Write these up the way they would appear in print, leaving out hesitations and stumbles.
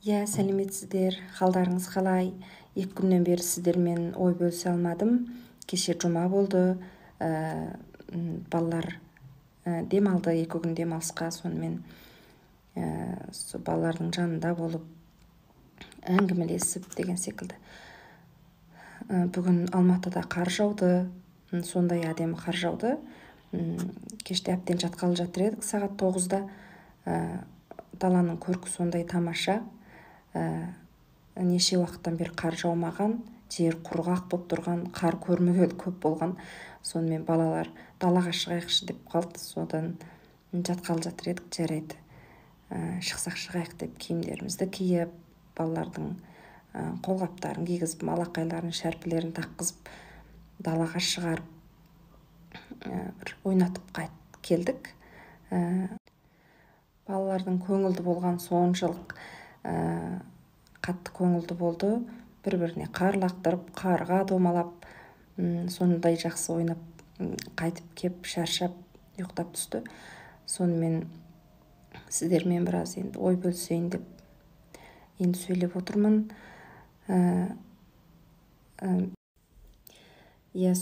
Сәлеметсіздер, қалдарыңыз қалай? 2 күннен бері сіздермен ой бөлісе алмадым. Кеше жұма болды. Балалар демалды, 2 күн демалысқа, сонымен сол балалардың жанында болып әңгімелесіп деген секілді. Бүгін Алматыда қар жауды, сондай әдемі қар жауды. Кеште әбден жатқалы жатыр едік, сағат 9-да. Даланың көркі сондай тамаша. Неше уақыттан бері қар жаумаған, жер құрғақ болып тұрған, қар көрмегелі көп болған. Сонымен балалар далаға шығайықшы деп қалды. Содан жатқалы жатыр едік, жарайды. Шықсақ шығайық деп киімдерімізді киіп, балалардың қолғаптарын кигізіп, малақайларын, шәрпілерін таққызып, далаға шығарып, бір ойнатып келдік. Балалардың көңілді болған соншалық қатты көңілді болды. Бір-біріне қар лақтырып, қарға домалап, сондай жақсы ойнап, қайтып кеп шаршап, ұйықтап түсті. Сонымен сіздермен біраз енді ой бөлісейін деп енді сөйлеп отырмын.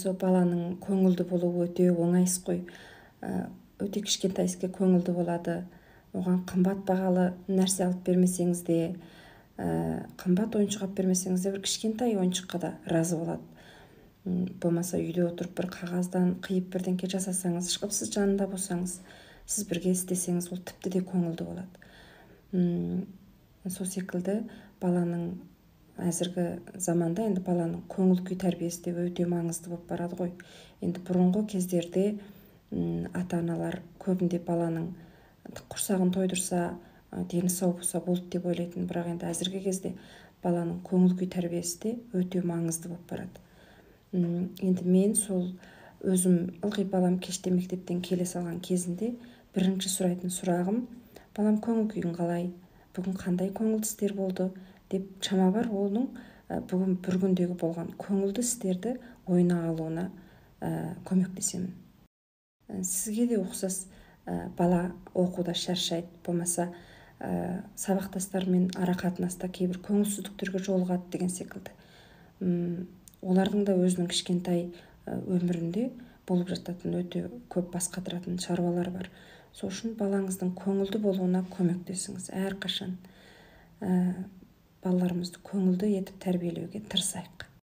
Сол баланың көңілді болуы өте оңайсыз қой. Өте кішкентай іске көңілді болады. Оған қымбат бағалы нәрсе алып бермесеңіз де, қымбат ойыншық алып бермесеңіз де, бір кішкентай ойыншыққа да разы болады. Болмаса үйде отырып бір қағаздан қиып бірдеңке жасасаңыз, шығып сіз жанында болсаңыз, сіз бірге істесеңіз, ол тіпті де көңілді болады. Сол секілді баланың әзіргі заманда енді баланың көңіл күй тәрбиесі де өте маңызды болып барады ғой. Енді бұрынғы кездерде ата-аналар көбінде баланың құрсағын тойдырса, дені сау болса болды деп ойлайтын, бірақ енді әзіргі кезде баланың көңіл күй тәрбиесі де өте маңызды болып барады. Енді мен сол өзім ылғи балам кеште мектептен келе салған кезінде бірінші сұрайтын сұрағым: балам көңіл күйің қалай? Бүгін қандай көңілді істер болды? Деп шама бар оның бүгін бір күндегі болған көңілді істерді ойына алуына көмектесемін. Сізге де ұқсас бала оқуда шаршайды, болмаса сабақтастарымен арақатынаста кейбір көңілсіздіктерге жолығады деген секілді. Олардың да өзінің кішкентай өмірінде болып жататын өте көп бас қатыратын шаруалар бар. Сол үшін балаңыздың көңілді болуына көмектесіңіз. Әрқашан балаларымызды көңілді етіп тәрбиелеуге тырысайық.